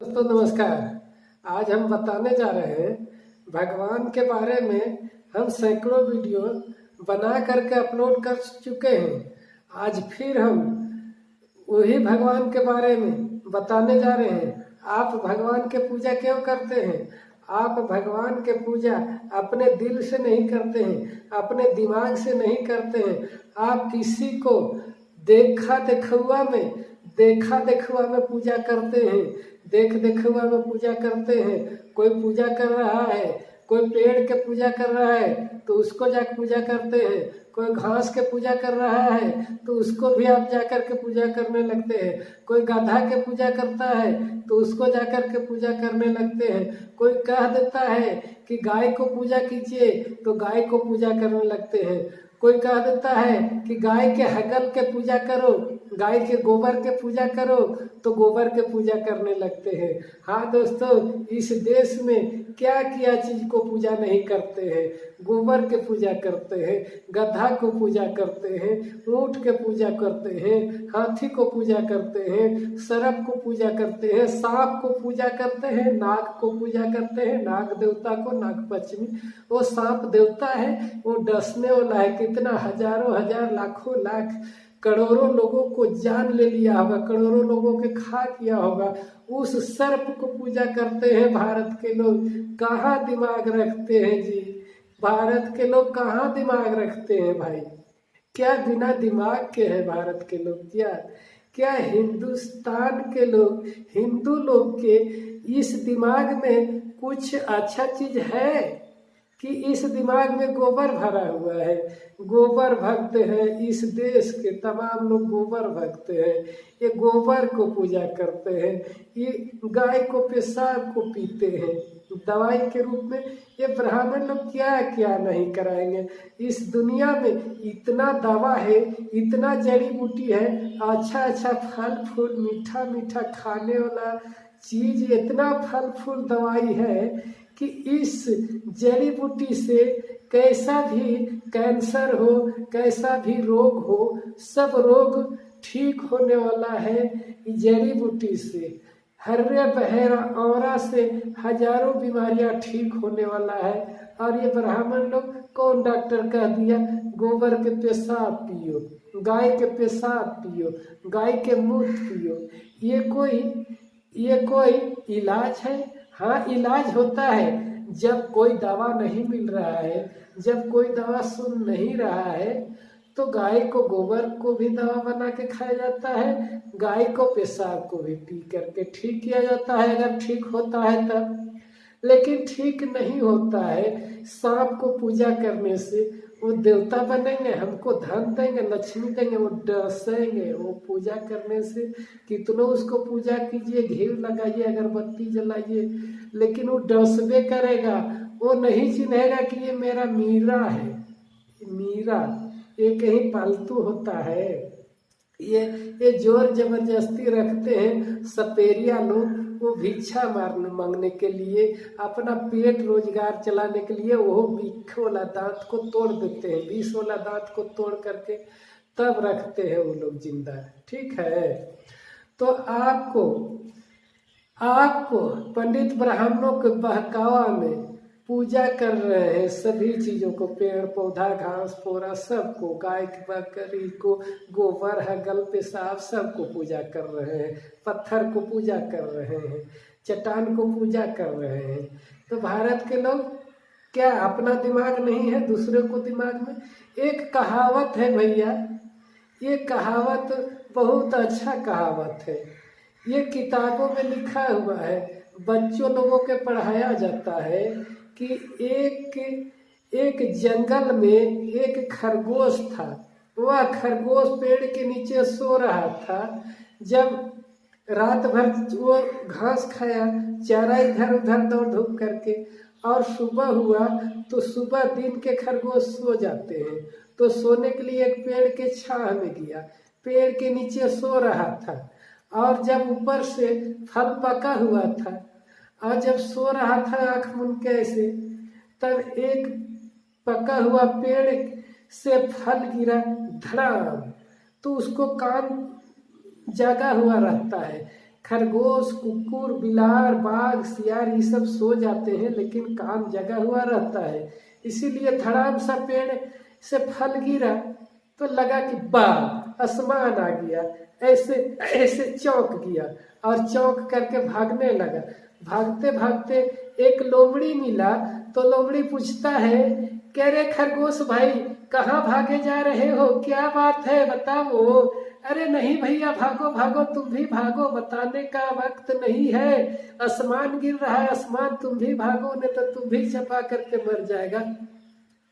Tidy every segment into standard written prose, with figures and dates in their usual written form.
दोस्तों नमस्कार। आज हम बताने जा रहे हैं भगवान के बारे में। हम सैकड़ों वीडियो बना करके अपलोड कर चुके हैं। आज फिर हम वही भगवान के बारे में बताने जा रहे हैं। आप भगवान के पूजा क्यों करते हैं? आप भगवान के पूजा अपने दिल से नहीं करते हैं, अपने दिमाग से नहीं करते हैं। आप किसी को देखा देखुआ में पूजा करते हैं, देखुआ में पूजा करते हैं। कोई पूजा कर रहा है, कोई पेड़ के पूजा कर रहा है तो उसको जाकर पूजा करते हैं। कोई घास के पूजा कर रहा है तो उसको भी आप जाकर के पूजा करने लगते हैं। कोई गधा के पूजा करता है तो उसको जाकर के पूजा करने लगते हैं। कोई कह देता है कि गाय को पूजा कीजिए तो गाय को पूजा करने लगते हैं। कोई कह देता है कि गाय के हगल के पूजा करो, गाय के गोबर के पूजा करो तो गोबर के पूजा करने लगते हैं। हाँ दोस्तों, इस देश में क्या चीज को पूजा नहीं करते हैं। गोबर के पूजा करते हैं, गधा को पूजा करते हैं, ऊंट के पूजा करते हैं, हाथी को पूजा करते हैं, सर्प को पूजा करते हैं, सांप को पूजा करते हैं, नाग को पूजा करते हैं। नाग देवता को, नाग पंचमी, वो सांप देवता है, वो डसने वाला है। कितना हजारों हजार लाखों लाख करोड़ों लोगों को जान ले लिया होगा, करोड़ों लोगों के खा किया होगा। उस सर्प को पूजा करते हैं भारत के लोग। कहाँ दिमाग रखते हैं जी? भारत के लोग कहाँ दिमाग रखते हैं भाई? क्या बिना दिमाग के हैं भारत के लोग? क्या हिंदुस्तान के लोग, हिंदू लोग के इस दिमाग में कुछ अच्छा चीज है कि इस दिमाग में गोबर भरा हुआ है? गोबर भक्त है, इस देश के तमाम लोग गोबर भक्त हैं। ये गोबर को पूजा करते हैं, ये गाय को पेशाब को पीते हैं दवाई के रूप में। ये ब्राह्मण लोग क्या क्या नहीं कराएंगे। इस दुनिया में इतना दवा है, इतना जड़ी बूटी है, अच्छा फल फूल, मीठा मीठा खाने वाला चीज, इतना फल फूल दवाई है कि इस जड़ी बूटी से कैसा भी कैंसर हो, कैसा भी रोग हो, सब रोग ठीक होने वाला है जड़ी बूटी से। हर्रे बहेरा औरा से हजारों बीमारियां ठीक होने वाला है। और ये ब्राह्मण लोग, कौन डॉक्टर कह दिया गोबर के पेशाब पियो, गाय के पेशाब पियो, गाय के मूत्र पियो? ये कोई इलाज है? हाँ, इलाज होता है जब कोई दवा नहीं मिल रहा है, जब कोई दवा सुन नहीं रहा है तो गाय को गोबर को भी दवा बना के खाया जाता है, गाय को पेशाब को भी पी करके ठीक किया जाता है अगर ठीक होता है तब। लेकिन ठीक नहीं होता है। सांप को पूजा करने से वो देवता बनेंगे, हमको धन देंगे, लक्ष्मी देंगे, वो डसेंगे। वो पूजा करने से कितनों उसको पूजा कीजिए, घी लगाइए, अगरबत्ती जलाइए, लेकिन वो डसबे करेगा। वो नहीं चिन्हेगा कि ये मेरा मीरा है। मीरा ये कहीं पालतू होता है? ये जोर जबरदस्ती रखते हैं सपेरिया लोग। वो भिक्षा मांगने के लिए, अपना पेट रोजगार चलाने के लिए वो बीख वाला दांत को तोड़ देते हैं, 20 वाला दांत को तोड़ करके तब रखते हैं वो लोग जिंदा। ठीक है, तो आपको पंडित ब्राह्मणों के बहकावा में पूजा कर रहे हैं सभी चीजों को, पेड़ पौधा घास पोरा सबको, गाय बकरी को, गोबर हगल पेशाब सबको पूजा कर रहे हैं, पत्थर को पूजा कर रहे हैं, चट्टान को पूजा कर रहे हैं। तो भारत के लोग क्या अपना दिमाग नहीं है, दूसरे को दिमाग में? एक कहावत है भैया, ये कहावत बहुत अच्छा कहावत है। ये किताबों में लिखा हुआ है, बच्चों लोगों के पढ़ाया जाता है कि एक जंगल में एक खरगोश था। वह खरगोश पेड़ के नीचे सो रहा था। जब रात भर वो घास खाया, चारा इधर उधर दौड़ धूप करके, और सुबह हुआ तो सुबह दिन के खरगोश सो जाते हैं, तो सोने के लिए एक पेड़ के छांव में गया। पेड़ के नीचे सो रहा था और जब ऊपर से फल पका हुआ था और जब सो रहा था आंख मूंद के ऐसे, तब एक पका हुआ पेड़ से फल गिरा धड़ाम। तो उसको कान जगा हुआ रहता है, खरगोश, कुकुर, बिलार, बाघ, सियार ये सब सो जाते हैं, लेकिन कान जगा हुआ रहता है। इसीलिए धड़ाम सा पेड़ से फल गिरा तो लगा कि वाह, आसमान आ गया। ऐसे ऐसे चौंक गया और चौंक करके भागने लगा। भागते भागते एक लोमड़ी मिला तो लोमड़ी पूछता है, कह रे खरगोश भाई, कहाँ भागे जा रहे हो, क्या बात है, बताओ। अरे नहीं भैया, भागो भागो, तुम भी भागो, बताने का वक्त नहीं है, आसमान गिर रहा है, आसमान, तुम भी भागो, नहीं तो तुम भी चपा करके मर जाएगा।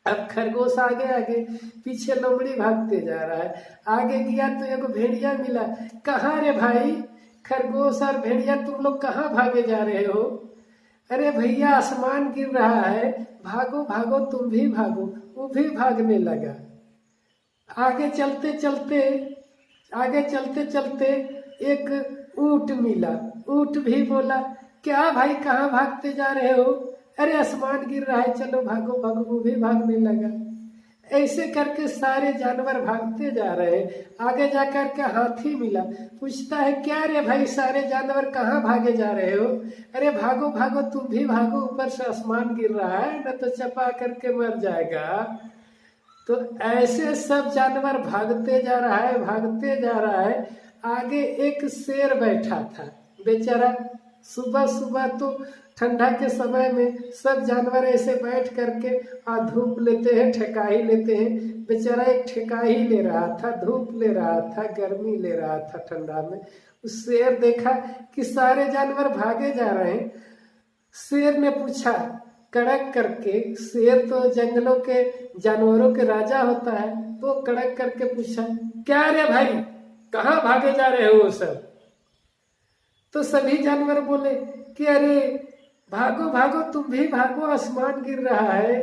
अब खरगोश आगे आगे, पीछे लोमड़ी भागते जा रहा है। आगे गया तो एगो भेड़िया मिला। कहाँ रे भाई, खरगोश और भेड़िया तुम लोग कहाँ भागे जा रहे हो। अरे भैया, आसमान गिर रहा है, भागो भागो, तुम भी भागो। वो भी भागने लगा। आगे चलते चलते एक ऊंट मिला। ऊंट भी बोला, क्या भाई, कहाँ भागते जा रहे हो। अरे आसमान गिर रहा है, चलो भागो भागो। वो भी भागने लगा। ऐसे करके सारे जानवर भागते जा रहे। आगे जाकर के हाथी मिला। पूछता है, क्या रे भाई, सारे जानवर कहाँ भागे जा रहे हो। अरे भागो भागो, तुम भी भागो, ऊपर से आसमान गिर रहा है, न तो चपा करके मर जाएगा। तो ऐसे सब जानवर भागते जा रहा है, भागते जा रहा है। आगे एक शेर बैठा था बेचारा। सुबह सुबह तो ठंडा के समय में सब जानवर ऐसे बैठ करके धूप लेते हैं, ठेकाई लेते हैं। बेचारा एक ठेकाई ले रहा था, धूप ले रहा था, गर्मी ले रहा था ठंडा में। उस शेर देखा कि सारे जानवर भागे जा रहे हैं। शेर ने पूछा कड़क करके, शेर तो जंगलों के जानवरों के राजा होता है, तो कड़क करके पूछा, क्या रे भाई, कहाँ भागे जा रहे हो सब। तो सभी जानवर बोले कि अरे भागो भागो, तुम भी भागो, आसमान गिर रहा है।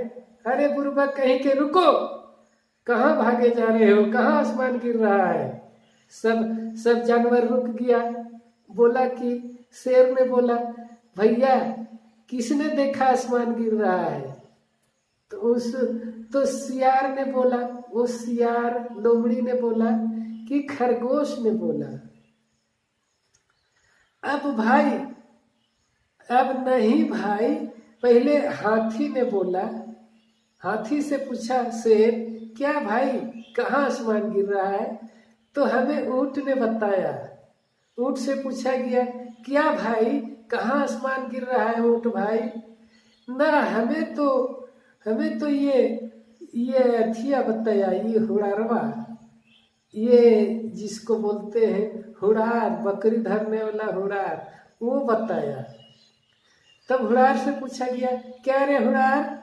अरे बुर्बक कहीं के, रुको, कहाँ भागे जा रहे हो, कहाँ आसमान गिर रहा है। सब जानवर रुक गया। बोला कि शेर ने बोला, भैया किसने देखा आसमान गिर रहा है। तो सियार ने बोला, वो सियार लोमड़ी ने बोला कि खरगोश ने बोला। अब नहीं भाई, पहले हाथी ने बोला। हाथी से पूछा शेर, क्या भाई, कहाँ आसमान गिर रहा है। तो हमें ऊंट ने बताया। ऊंट से पूछा गया, क्या भाई, कहाँ आसमान गिर रहा है ऊंट भाई। ना, हमें तो ये अथिया बताया, ये हुड़ारवा, ये जिसको बोलते हैं हुड़ार, बकरी धरने वाला हुड़ार, वो बताया। तब हुड़ार से पूछा गया, क्या रे हुड़ार,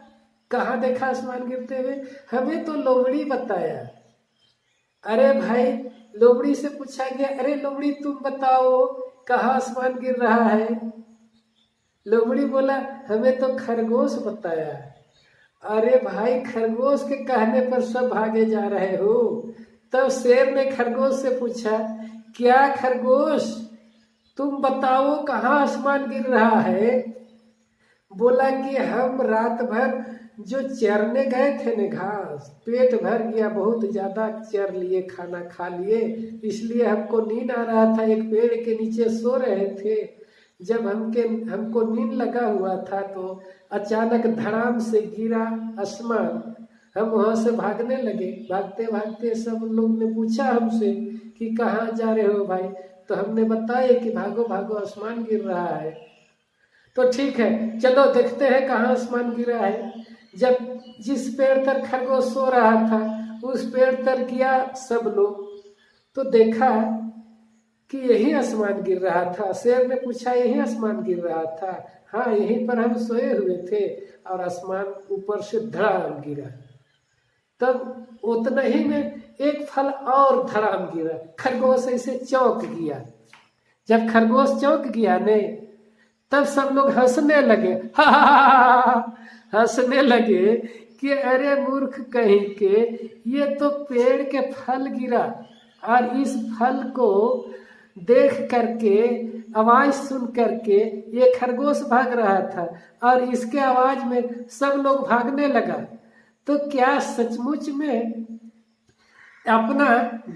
कहाँ देखा आसमान गिरते हुए। हमें तो लोमड़ी बताया। अरे भाई, लोमड़ी से पूछा गया, अरे लोमड़ी तुम बताओ, कहाँ आसमान गिर रहा है। लोमड़ी बोला, हमें तो खरगोश बताया। अरे भाई, खरगोश के कहने पर सब भागे जा रहे हो। तब शेर ने खरगोश से पूछा, क्या खरगोश, तुम बताओ, कहाँ आसमान गिर रहा है। बोला कि हम रात भर जो चरने गए थे न घास, पेट भर गया, बहुत ज्यादा चर लिए, खाना खा लिए, इसलिए हमको नींद आ रहा था। एक पेड़ के नीचे सो रहे थे। जब हमको नींद लगा हुआ था तो अचानक धड़ाम से गिरा आसमान। हम वहां से भागने लगे। भागते भागते सब लोग ने पूछा हमसे कि कहाँ जा रहे हो भाई। तो हमने बताया कि भागो भागो, आसमान गिर रहा है। तो ठीक है, चलो देखते हैं कहाँ आसमान गिरा है। जब जिस पेड़ तर खरगोश सो रहा था, उस पेड़ तर गया सब लोग, तो देखा कि यही आसमान गिर रहा था। शेर ने पूछा, यही आसमान गिर रहा था। हाँ, यहीं पर हम सोए हुए थे और आसमान ऊपर से धड़ाम गिरा। तब उतना ही में एक फल और धड़ाम गिरा। खरगोश ऐसे चौंक गया। जब खरगोश चौंक गया ने, तब सब लोग हंसने लगे, हंसने लगे कि अरे मूर्ख कहीं के, ये तो पेड़ के फल गिरा और इस फल को देख करके, आवाज सुन करके ये खरगोश भाग रहा था और इसके आवाज में सब लोग भागने लगा। तो क्या सचमुच में अपना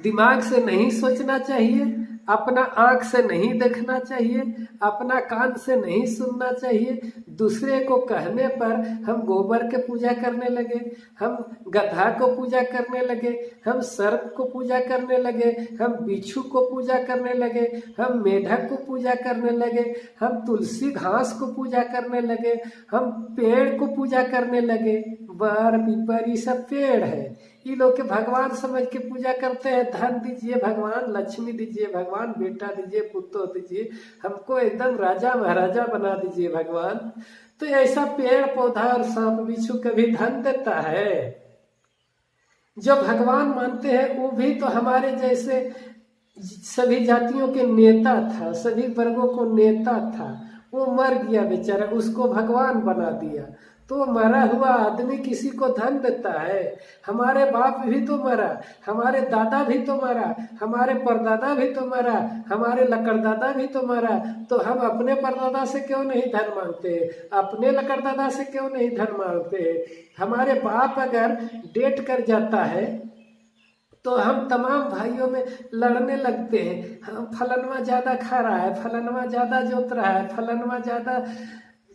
दिमाग से नहीं सोचना चाहिए अपना आँख से नहीं देखना चाहिए, अपना कान से नहीं सुनना चाहिए। दूसरे को कहने पर हम गोबर के पूजा करने लगे, हम गधा को पूजा करने लगे, हम सर्प को पूजा करने लगे, हम बिच्छू को पूजा करने लगे, हम मेढक को पूजा करने लगे, हम तुलसी घास को पूजा करने लगे, हम पेड़ को पूजा करने लगे। बर पीपर ये सब पेड़ है, ये लोग के भगवान समझ के पूजा करते हैं। धन दीजिए भगवान, लक्ष्मी दीजिए भगवान, बेटा दीजिए, पुत्र दीजिए, हमको एकदम राजा महाराजा बना दीजिए भगवान। तो ऐसा पेड़ पौधा और सांप बिच्छू कभी धन देता है? जो भगवान मानते हैं वो भी तो हमारे जैसे सभी जातियों के नेता था, सभी वर्गों को नेता था। वो मर गया बेचारा, उसको भगवान बना दिया। तो मरा हुआ आदमी किसी को धन देता है? हमारे बाप भी तो मरा, हमारे दादा भी तो मरा, हमारे परदादा भी तो मरा, हमारे लकड़दादा भी तो मरा। तो हम अपने परदादा से क्यों नहीं धन मांगते? अपने लकड़दादा से क्यों नहीं धन मांगते? हमारे बाप अगर डेट कर जाता है तो हम तमाम भाइयों में लड़ने लगते हैं। हम फलनवा ज्यादा खा रहा है, फलनवा ज्यादा जोत रहा है, फलनवा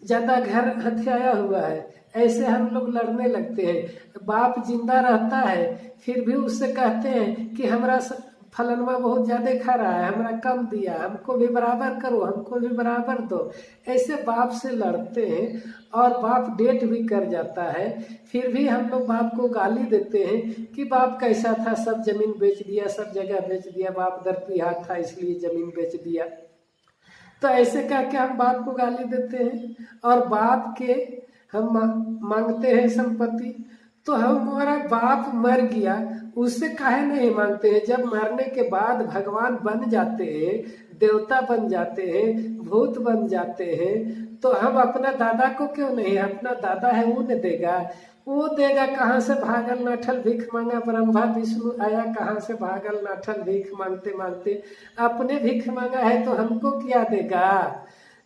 ज्यादा घर हथियाया हुआ है, ऐसे हम लोग लड़ने लगते हैं। बाप जिंदा रहता है फिर भी उससे कहते हैं कि हमारा फलनवा बहुत ज्यादा खा रहा है, हमरा कम दिया, हमको भी बराबर करो, हमको भी बराबर दो। ऐसे बाप से लड़ते हैं और बाप डेट भी कर जाता है। फिर भी हम लोग बाप को गाली देते हैं कि बाप कैसा था, सब जमीन बेच दिया, सब जगह बेच दिया, बाप दरपिहा था इसलिए जमीन बेच दिया। तो ऐसे कह के हम बाप को गाली देते हैं और बाप के हम मांगते हैं संपत्ति। तो हमारा बाप मर गया, उससे काहे नहीं मांगते हैं? जब मरने के बाद भगवान बन जाते हैं, देवता बन जाते हैं, भूत बन जाते हैं, तो हम अपना दादा को क्यों नहीं? अपना दादा है वो न देगा? वो देगा कहाँ से? भागल नाठल भीख मांगा ब्रह्मा विष्णु आया, कहाँ से भागल नाठल भीख मांगते मांगते अपने भीख मांगा है तो हमको क्या देगा?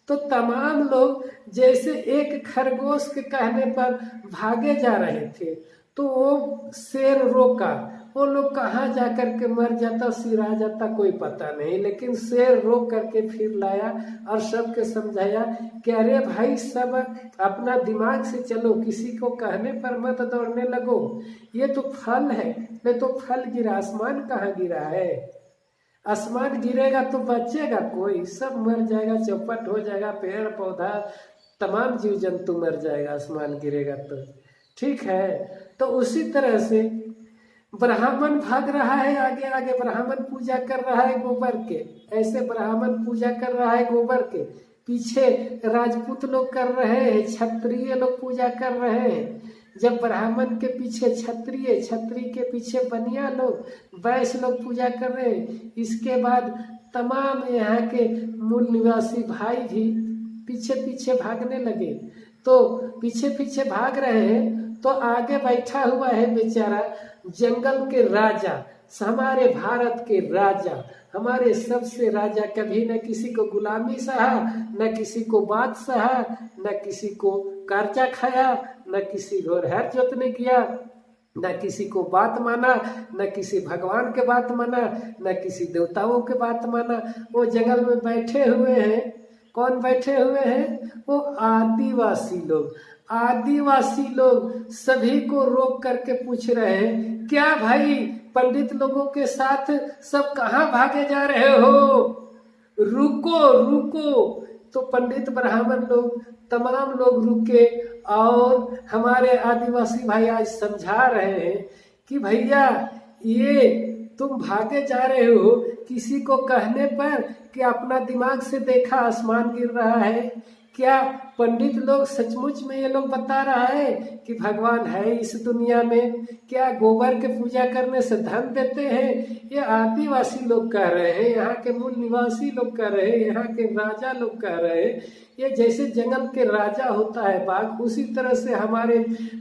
तो तमाम लोग जैसे एक खरगोश के कहने पर भागे जा रहे थे, तो वो शेर रोका, वो लोग कहाँ जाकर के मर जाता, सिरा जाता, कोई पता नहीं। लेकिन शेर रोक करके फिर लाया और सबके समझाया कि अरे भाई सब अपना दिमाग से चलो, किसी को कहने पर मत दौड़ने लगो। ये तो फल है, नहीं तो फल गिरा, आसमान कहाँ गिरा है? आसमान गिरेगा तो बचेगा कोई? सब मर जाएगा, चौपट हो जाएगा, पेड़ पौधा तमाम जीव जंतु मर जाएगा आसमान गिरेगा तो। ठीक है, तो उसी तरह से ब्राह्मण भाग रहा है आगे आगे, ब्राह्मण पूजा कर रहा है गोबर के, ऐसे ब्राह्मण पूजा कर रहा है गोबर के, पीछे राजपूत लोग कर रहे हैं, क्षत्रिय लोग पूजा कर रहे हैं। जब ब्राह्मण के पीछे क्षत्रिय, क्षत्रिय के पीछे बनिया लोग, वैश्य लोग पूजा कर रहे हैं। इसके बाद तमाम यहाँ के मूल निवासी भाई भी पीछे पीछे भागने लगे। तो पीछे पीछे भाग रहे हैं तो आगे बैठा हुआ है बेचारा जंगल के राजा, हमारे भारत के राजा, हमारे सबसे राजा। कभी न किसी को गुलामी सहा, न किसी को बात सहा, न किसी को कर्जा खाया, न किसी को हर जोतने किया, न किसी को बात माना, न किसी भगवान के बात माना, न किसी देवताओं के बात माना। वो जंगल में बैठे हुए हैं। कौन बैठे हुए हैं? वो आदिवासी लोग। आदिवासी लोग सभी को रोक करके पूछ रहे हैं, क्या भाई पंडित लोगों के साथ सब कहाँ भागे जा रहे हो? रुको रुको। तो पंडित ब्राह्मण लोग तमाम लोग रुके और हमारे आदिवासी भाई आज समझा रहे हैं कि भैया ये तुम भागे जा रहे हो किसी को कहने पर कि अपना दिमाग से देखा आसमान गिर रहा है। क्या पंडित लोग सचमुच में ये लोग बता रहा है कि भगवान है इस दुनिया में? क्या गोबर के पूजा करने से धन देते हैं? ये आदिवासी लोग कह रहे हैं, यहाँ के मूल निवासी लोग कह रहे हैं, यहाँ के राजा लोग कह रहे हैं। ये जैसे जंगल के राजा होता है बाघ, उसी तरह से हमारे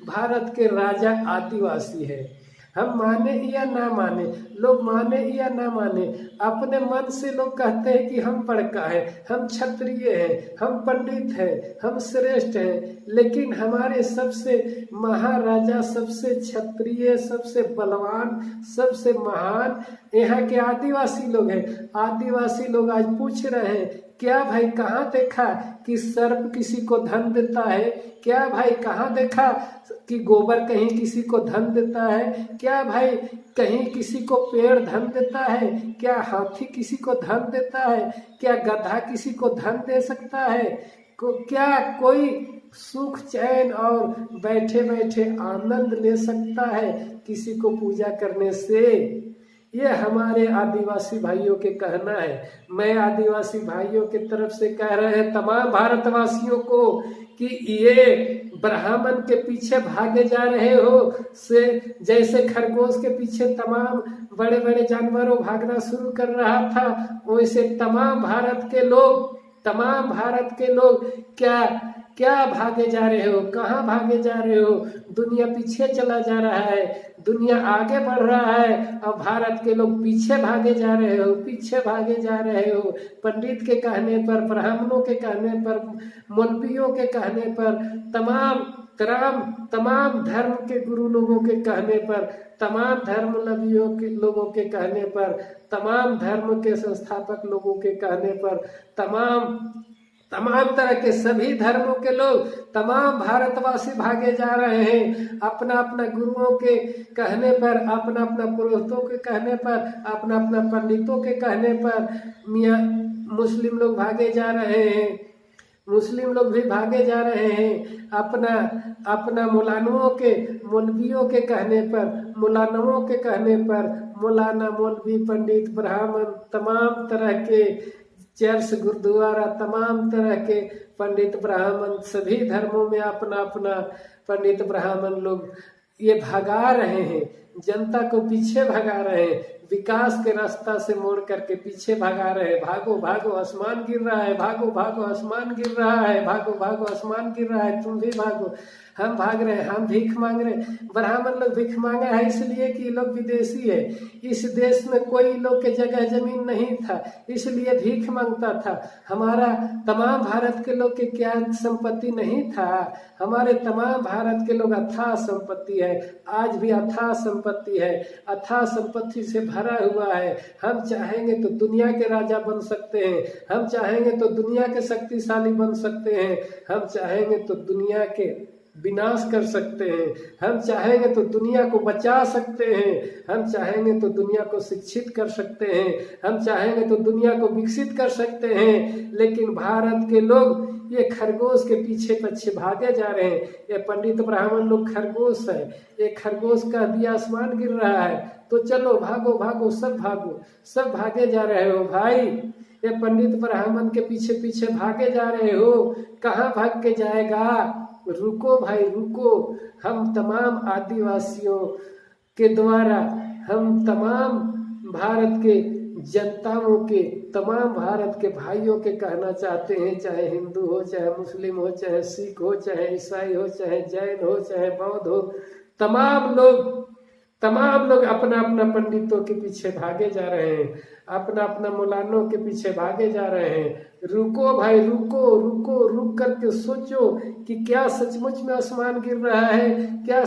भारत के राजा आदिवासी है। हम माने या ना माने, लोग माने या ना माने, अपने मन से लोग कहते हैं कि हम बड़का है, हम क्षत्रिय हैं, हम पंडित हैं, हम श्रेष्ठ हैं, लेकिन हमारे सबसे महाराजा, सबसे क्षत्रिय, सबसे बलवान, सबसे महान यहाँ के आदिवासी लोग हैं। आदिवासी लोग आज पूछ रहे हैं, क्या भाई कहाँ देखा कि सर्प किसी को धन देता है? क्या भाई कहाँ देखा कि गोबर कहीं किसी को धन देता है? क्या भाई कहीं किसी को पेड़ धन देता है? क्या हाथी किसी को धन देता है? क्या गधा किसी को धन दे सकता है? क्या कोई सुख चैन और बैठे बैठे आनंद ले सकता है किसी को पूजा करने से? ये हमारे आदिवासी भाइयों के कहना है। मैं आदिवासी भाइयों की तरफ से कह रहे हैं तमाम भारतवासियों को कि ये ब्राह्मण के पीछे भागे जा रहे हो से जैसे खरगोश के पीछे तमाम बड़े बड़े जानवरों भागना शुरू कर रहा था, वैसे तमाम भारत के लोग क्या भागे जा रहे हो? कहाँ भागे जा रहे हो? दुनिया पीछे चला जा रहा है, दुनिया आगे बढ़ रहा है और भारत के लोग पीछे भागे जा रहे हो। पंडित के कहने पर, ब्राह्मणों के कहने पर, मौलवियों के कहने पर, तमाम धर्म के गुरु लोगों के कहने पर, तमाम धर्मावलंबियों के लोगों के कहने पर, तमाम धर्म के संस्थापक लोगों के कहने पर, तमाम तरह के सभी धर्मों के लोग, तमाम भारतवासी भागे जा रहे हैं। अपना अपना गुरुओं के कहने पर, अपना अपना पुरोहितों के कहने पर, अपना अपना पंडितों के कहने पर मुस्लिम लोग भागे जा रहे हैं। मुस्लिम लोग भी भागे जा रहे हैं अपना मौलवियों के कहने पर, मौलानाओं के कहने पर, मौलाना, मौलवी, पंडित, ब्राह्मण, तमाम तरह के चर्च, गुरुद्वारा, तमाम तरह के पंडित ब्राह्मण, सभी धर्मों में अपना अपना पंडित ब्राह्मण लोग ये भगा रहे हैं, जनता को पीछे भगा रहे हैं, विकास के रास्ता से मोड़ करके पीछे भगा रहे हैं। भागो भागो आसमान गिर रहा है, भागो भागो आसमान गिर रहा है, भागो भागो आसमान गिर रहा है, तुम भी भागो। हम भाग रहे हैं, हम भीख मांग रहे हैं। ब्राह्मण लोग भीख मांगा है इसलिए कि ये लोग विदेशी है, इस देश में कोई लोग के जगह जमीन नहीं था, इसलिए भीख मांगता था। हमारा तमाम भारत के लोग के क्या संपत्ति नहीं था? हमारे तमाम भारत के लोग अथाह संपत्ति है, आज भी अथाह संपत्ति है, अथाह संपत्ति से भरा हुआ है। हम चाहेंगे तो दुनिया के राजा बन सकते हैं, हम चाहेंगे तो दुनिया के शक्तिशाली बन सकते हैं, हम चाहेंगे तो दुनिया के विनाश कर सकते हैं, हम चाहेंगे तो दुनिया को बचा सकते हैं, हम चाहेंगे तो दुनिया को शिक्षित कर सकते हैं, हम चाहेंगे तो दुनिया को विकसित कर सकते हैं। लेकिन भारत के लोग ये खरगोश के पीछे भागे जा रहे हैं। ये पंडित ब्राह्मण लोग खरगोश है, ये खरगोश का दिया आसमान गिर रहा है, तो चलो भागो भागो, सब भागे जा रहे हो भाई। ये पंडित ब्राह्मण के पीछे भागे जा रहे हो, कहाँ भाग के जाएगा? रुको भाई रुको। हम तमाम आदिवासियों के द्वारा, हम तमाम भारत के जनताओं के, तमाम भारत के भाइयों के कहना चाहते हैं, चाहे हिंदू हो, चाहे मुस्लिम हो, चाहे सिख हो, चाहे ईसाई हो, चाहे जैन हो, चाहे बौद्ध हो, तमाम लोग अपना अपना पंडितों के पीछे भागे जा रहे हैं, अपना अपना मौलानों के पीछे भागे जा रहे हैं। रुको भाई रुक करके सोचो कि क्या सचमुच में आसमान गिर रहा है? क्या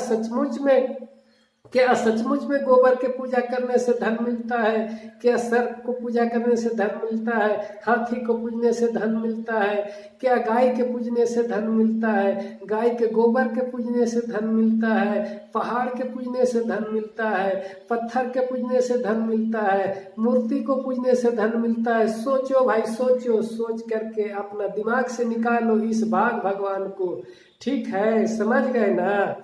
सचमुच में गोबर के पूजा करने से धन मिलता है? क्या सर्प को पूजा करने से धन मिलता है? हाथी को पूजने से धन मिलता है? क्या गाय के पूजने से धन मिलता है? गाय के गोबर के पूजने से धन मिलता है? पहाड़ के पूजने से धन मिलता है? पत्थर के पूजने से धन मिलता है? मूर्ति को पूजने से धन मिलता है? सोचो भाई सोचो, सोच करके अपना दिमाग से निकालो इस भगवान को। ठीक है, समझ गए ना?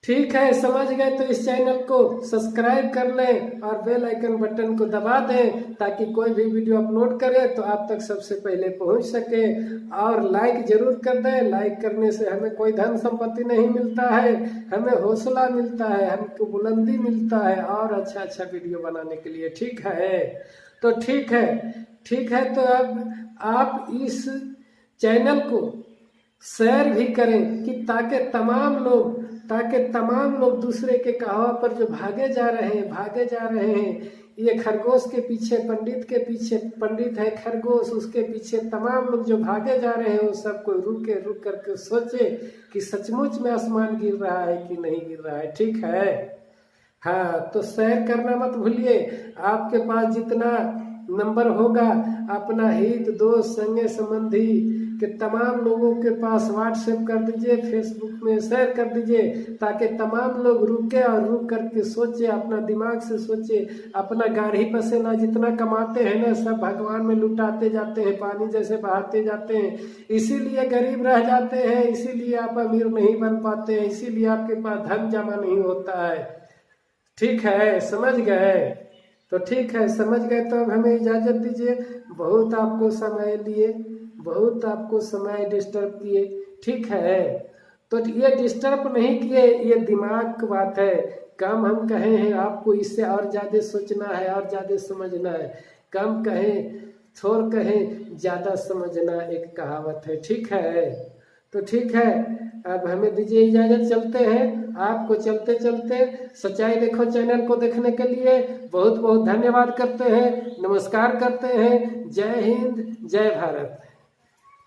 ठीक है, समझ गए तो इस चैनल को सब्सक्राइब कर लें और बेल आइकन बटन को दबा दें, ताकि कोई भी वीडियो अपलोड करें तो आप तक सबसे पहले पहुंच सके। और लाइक जरूर कर दें, लाइक करने से हमें कोई धन संपत्ति नहीं मिलता है, हमें हौसला मिलता है, हमको बुलंदी मिलता है और अच्छा वीडियो बनाने के लिए। ठीक है तो ठीक है तो अब आप इस चैनल को शेयर भी करें कि ताकि तमाम लोग दूसरे के कहवा पर जो भागे जा रहे हैं, ये खरगोश के पीछे, पंडित के पीछे, पंडित है खरगोश, उसके पीछे तमाम लोग जो भागे जा रहे हैं, वो सबको रुक करके सोचे कि सचमुच में आसमान गिर रहा है कि नहीं गिर रहा है। ठीक है, हाँ, तो शेयर करना मत भूलिए। आपके पास जितना नंबर होगा, अपना हित दोस्त संगे संबंधी के तमाम लोगों के पास व्हाट्सएप कर दीजिए, फेसबुक में शेयर कर दीजिए, ताकि तमाम लोग रुके और रुक करके सोचे, अपना दिमाग से सोचे। अपना गाढ़ी पसीना जितना कमाते हैं ना, सब भगवान में लुटाते जाते हैं, पानी जैसे बहाते जाते हैं। इसीलिए गरीब रह जाते हैं, इसीलिए आप अमीर नहीं बन पाते हैं, इसीलिए आपके पास धन जमा नहीं होता है। ठीक है, समझ गए? तो ठीक है, समझ गए तो अब हमें इजाजत दीजिए। बहुत आपको समय लिए, बहुत आपको समय डिस्टर्ब किए। ठीक है, तो ये डिस्टर्ब नहीं किए, ये दिमाग की बात है। कम हम कहे हैं, आपको इससे और ज्यादा सोचना है और ज्यादा समझना है। कम कहें, थोड़ कहें, ज्यादा समझना, एक कहावत है। ठीक है, तो ठीक है, अब हमें दीजिए इजाजत, चलते हैं। आपको चलते चलते सच्चाई देखो चैनल को देखने के लिए बहुत बहुत धन्यवाद करते हैं, नमस्कार करते हैं। जय हिंद, जय भारत।